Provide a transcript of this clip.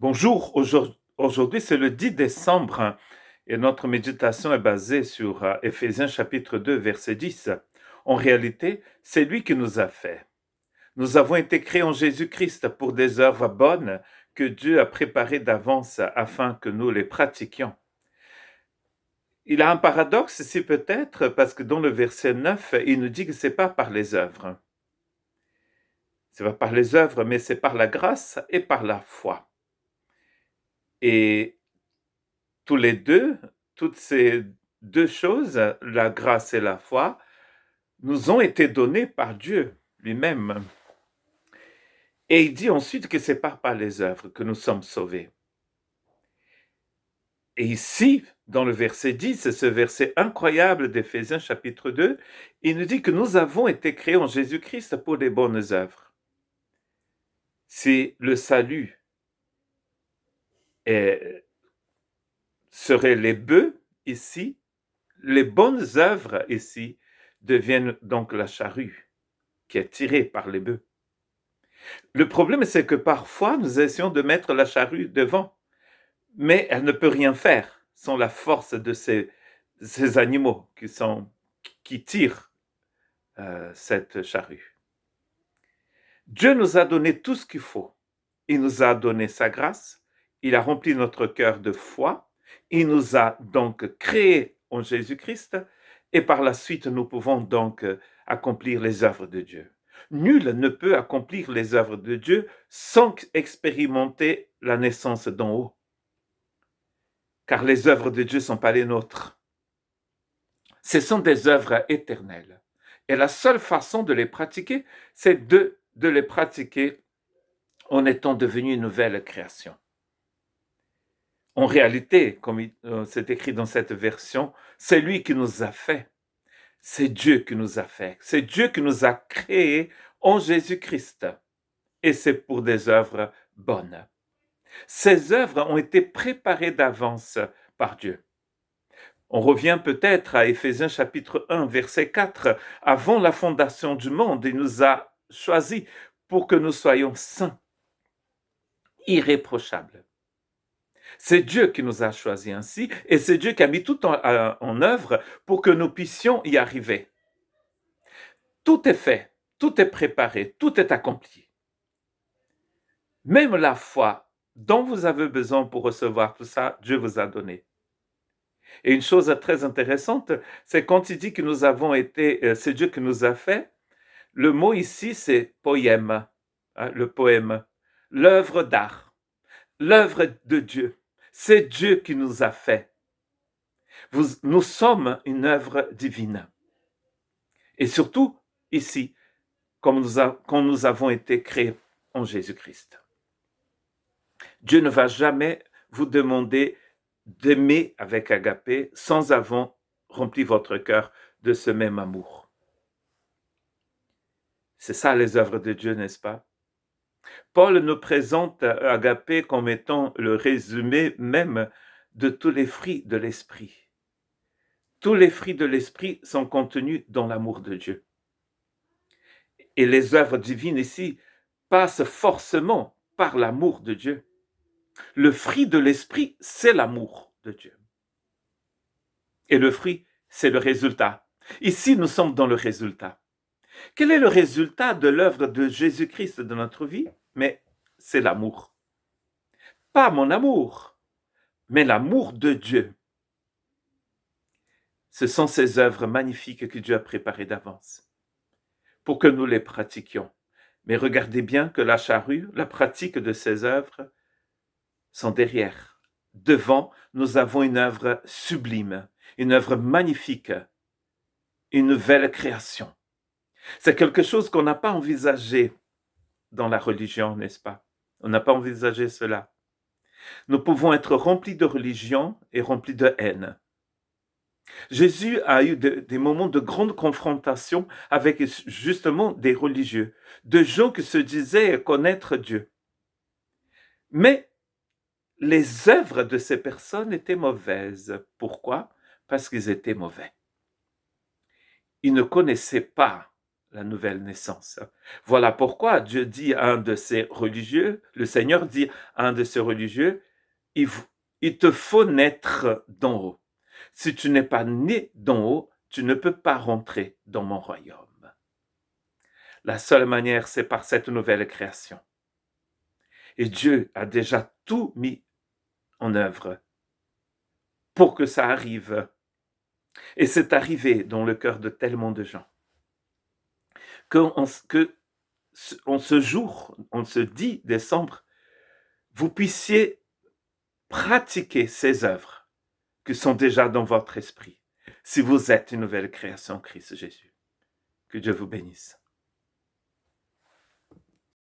Bonjour, aujourd'hui c'est le 10 décembre et notre méditation est basée sur Éphésiens chapitre 2 verset 10. En réalité, c'est lui qui nous a fait. Nous avons été créés en Jésus-Christ pour des œuvres bonnes que Dieu a préparées d'avance afin que nous les pratiquions. Il a un paradoxe ici peut-être parce que dans le verset 9, il nous dit que c'est pas par les œuvres. C'est pas par les œuvres, mais c'est par la grâce et par la foi. Et tous les deux, toutes ces deux choses, la grâce et la foi, nous ont été données par Dieu lui-même. Et il dit ensuite que c'est par les œuvres que nous sommes sauvés. Et ici, dans le verset 10, ce verset incroyable d'Éphésiens chapitre 2, il nous dit que nous avons été créés en Jésus-Christ pour les bonnes œuvres. Si le salut serait les bœufs ici, les bonnes œuvres ici deviennent donc la charrue qui est tirée par les bœufs. Le problème, c'est que parfois, nous essayons de mettre la charrue devant, mais elle ne peut rien faire sans la force de ces animaux qui tirent cette charrue. Dieu nous a donné tout ce qu'il faut. Il nous a donné sa grâce, il a rempli notre cœur de foi, il nous a donc créés en Jésus-Christ, et par la suite, nous pouvons donc accomplir les œuvres de Dieu. Nul ne peut accomplir les œuvres de Dieu sans expérimenter la naissance d'en haut. Car les œuvres de Dieu ne sont pas les nôtres. Ce sont des œuvres éternelles. Et la seule façon de les pratiquer, c'est de les pratiquer en étant devenu une nouvelle création. En réalité, comme c'est écrit dans cette version, c'est lui qui nous a fait. C'est Dieu qui nous a fait. C'est Dieu qui nous a créés en Jésus-Christ. Et c'est pour des œuvres bonnes. Ces œuvres ont été préparées d'avance par Dieu. On revient peut-être à Éphésiens chapitre 1, verset 4. Avant la fondation du monde, il nous a choisis pour que nous soyons saints, irréprochables. C'est Dieu qui nous a choisis ainsi et c'est Dieu qui a mis tout en œuvre pour que nous puissions y arriver. Tout est fait, tout est préparé, tout est accompli. Même la foi dont vous avez besoin pour recevoir tout ça, Dieu vous a donné. Et une chose très intéressante, c'est quand il dit que nous avons été, c'est Dieu qui nous a fait, le mot ici c'est poème, le poème, l'œuvre d'art, l'œuvre de Dieu. C'est Dieu qui nous a fait. Nous sommes une œuvre divine. Et surtout ici, quand nous avons été créés en Jésus-Christ. Dieu ne va jamais vous demander d'aimer avec agapé sans avoir rempli votre cœur de ce même amour. C'est ça les œuvres de Dieu, n'est-ce pas? Paul nous présente agapé comme étant le résumé même de tous les fruits de l'esprit. Tous les fruits de l'esprit sont contenus dans l'amour de Dieu. Et les œuvres divines ici passent forcément par l'amour de Dieu. Le fruit de l'esprit, c'est l'amour de Dieu. Et le fruit, c'est le résultat. Ici, nous sommes dans le résultat. Quel est le résultat de l'œuvre de Jésus-Christ dans notre vie? Mais c'est l'amour. Pas mon amour, mais l'amour de Dieu. Ce sont ces œuvres magnifiques que Dieu a préparées d'avance pour que nous les pratiquions. Mais regardez bien que la charrue, la pratique de ces œuvres, sont derrière. Devant, nous avons une œuvre sublime, une œuvre magnifique, une nouvelle création. C'est quelque chose qu'on n'a pas envisagé dans la religion, n'est-ce pas? On n'a pas envisagé cela. Nous pouvons être remplis de religion et remplis de haine. Jésus a eu des moments de grande confrontation avec justement des religieux, de gens qui se disaient connaître Dieu. Mais les œuvres de ces personnes étaient mauvaises. Pourquoi? Parce qu'ils étaient mauvais. Ils ne connaissaient pas la nouvelle naissance. Voilà pourquoi Dieu dit à un de ses religieux, le Seigneur dit à un de ses religieux, il te faut naître d'en haut. Si tu n'es pas né d'en haut, tu ne peux pas rentrer dans mon royaume. La seule manière, c'est par cette nouvelle création. Et Dieu a déjà tout mis en œuvre pour que ça arrive. Et c'est arrivé dans le cœur de tellement de gens. Que en ce jour, en ce 10 décembre, vous puissiez pratiquer ces œuvres qui sont déjà dans votre esprit, si vous êtes une nouvelle création en Christ Jésus. Que Dieu vous bénisse.